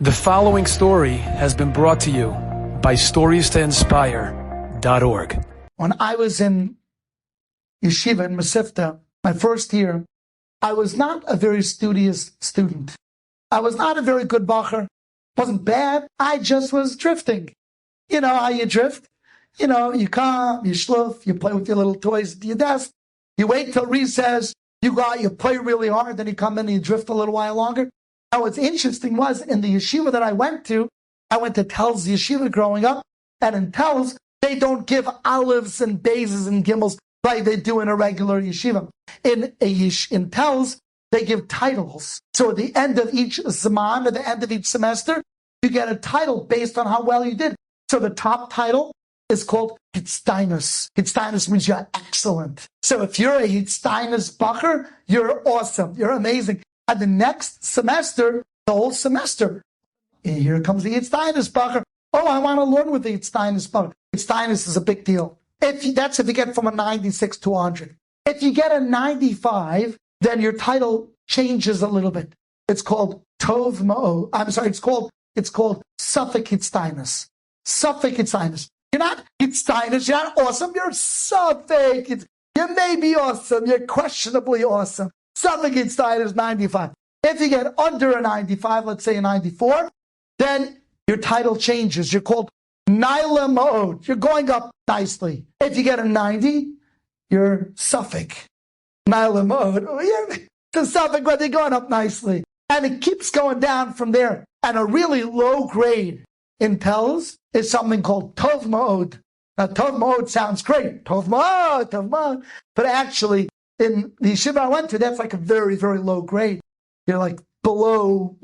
The following story has been brought to you by StoriesToInspire.org. When I was in yeshiva in Masifta, my first year, I was not a very studious student. I was not a very good bacher. Wasn't bad. I just was drifting. You know how you drift? You know, you come, you schloof, you play with your little toys at your desk, you wait till recess, you go out, you play really hard, then you come in and you drift a little while longer. Now, what's interesting was, in the yeshiva that I went to Telz yeshiva growing up, and in Telz, they don't give olives and bases and gimels like they do in a regular yeshiva. In Telz, they give titles. So at the end of each zaman, at the end of each semester, you get a title based on how well you did. So the top title is called Hitztainus. Hitztainus means you're excellent. So if you're a Hitztainus bacher, you're awesome. You're amazing. And the next semester, the whole semester, here comes the Hitztainus bacher. Oh, I want to learn with the Hitztainus bacher. Hitztainus is a big deal. That's if you get from a 96 to 100. If you get a 95, then your title changes a little bit. It's called Tov Ma'o. It's called Suffolk Hitztainus. Suffolk Hitztainus. You're not Hitztainus, you're not awesome, you're Suffolk. You may be awesome, you're questionably awesome. Suffolk Hitztainus 95. If you get under a 95, let's say a 94, then your title changes. You're called Naila Ma'od. You're going up nicely. If you get a 90, you're Suffolk. Naila Ma'od. Oh, yeah, the Suffolk, but they're going up nicely. And it keeps going down from there. And a really low grade in Telz is something called Tov Ma'od. Now, Tov Ma'od sounds great. Tov Ma'od, Tov Ma'od. But actually, in the yeshiva I went to, that's like a very, very low grade. You're like below,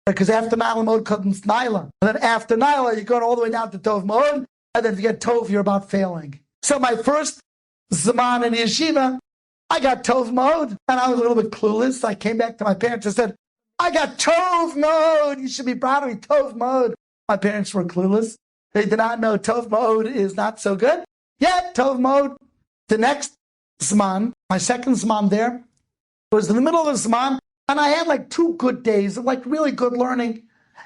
because after Naila Ma'od comes Naila. And then after Naila, you're going all the way down to Tov Ma'od. And then if you get Tov, you're about failing. So my first zaman in the yeshiva, I got Tov Ma'od. And I was a little bit clueless. I came back to my parents and said, I got Tov Ma'od. You should be proud of me, Tov Ma'od. My parents were clueless. They did not know Tov Ma'od is not so good. Yet, Tov Ma'od, the next Zman, my second Zman there, was in the middle of the Zman, and I had like 2 good days of like really good learning.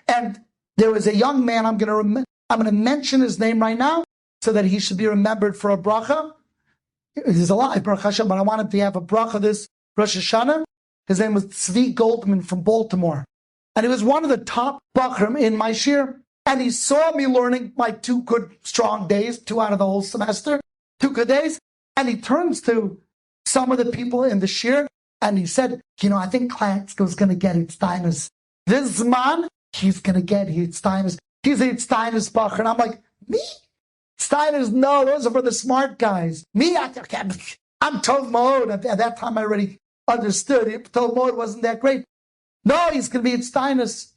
And there was a young man, I'm going to mention his name right now so that he should be remembered for a bracha. He's alive, Baruch Hashem, but I wanted to have a bracha this Rosh Hashanah. His name was Tzvi Goldman from Baltimore. And he was one of the top bachrim in my shir. And he saw me learning my 2 good, strong days, 2 out of the whole semester, 2 good days. And he turns to some of the people in the shir, and he said, I think Klatzko's going to get Hitztainus. This man, he's going to get Hitztainus. He's a Hitztainus bacher. And I'm like, me? Hitztainus? No, those are for the smart guys. Me? I'm Tov Ma'od. At that time, I already understood. Tov Ma'od wasn't that great. No, he's going to be Hitztainus.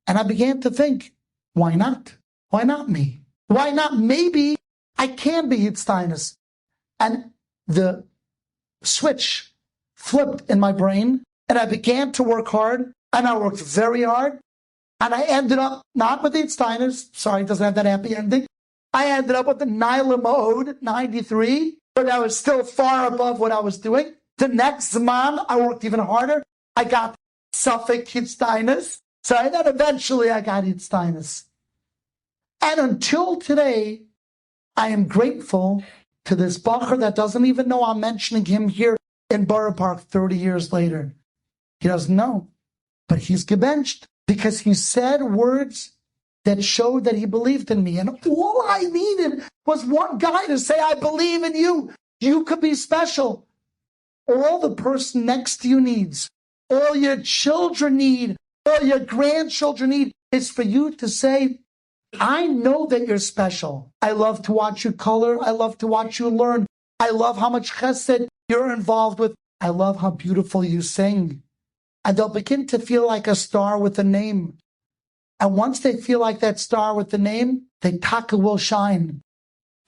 And I began to think, why not? Why not me? Why not? Maybe I can be Hitztainus. And the switch flipped in my brain, and I began to work hard, and I worked very hard, and I ended up not with the Hitztainus. Sorry, it doesn't have that happy ending. I ended up with the Naila Ma'od 93, but I was still far above what I was doing. The next Zaman, I worked even harder. I got Suffolk Hitztainus. So then eventually I got Hitztainus. And until today, I am grateful to this bacher that doesn't even know I'm mentioning him here in Borough Park 30 years later. He doesn't know, but he's gebenched because he said words that showed that he believed in me. And all I needed was one guy to say, I believe in you. You could be special. All the person next to you needs, all your children need, all your grandchildren need, is for you to say, I know that you're special. I love to watch you color. I love to watch you learn. I love how much chesed you're involved with. I love how beautiful you sing. And they'll begin to feel like a star with a name. And once they feel like that star with the name, they taka will shine.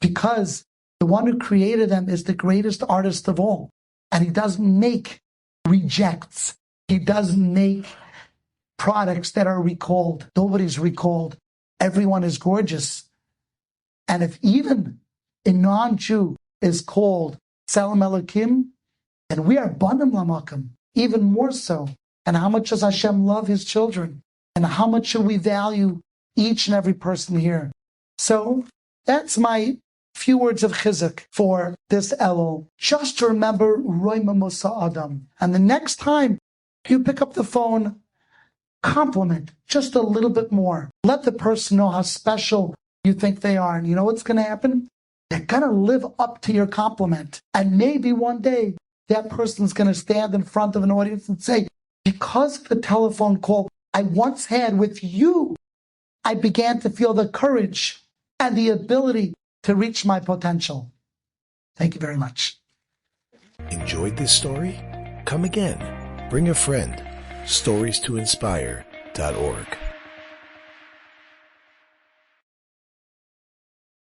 Because the one who created them is the greatest artist of all. And he doesn't make rejects. He doesn't make products that are recalled. Nobody's recalled. Everyone is gorgeous. And if even a non-Jew is called Tzelem Elokim, and we are Banim Lamakim, even more so. And how much does Hashem love his children? and how much should we value each and every person here. So that's my few words of chizuk for this Elul. Just to remember Roima Musa Adam. And the next time you pick up the phone, compliment just a little bit more. Let the person know how special you think they are. And you know what's going to happen? They're going to live up to your compliment. And maybe one day that person's going to stand in front of an audience and say, because of the telephone call I once had with you, I began to feel the courage and the ability to reach my potential. Thank you very much. Enjoyed this story? Come again. Bring a friend. StoriesToInspire.org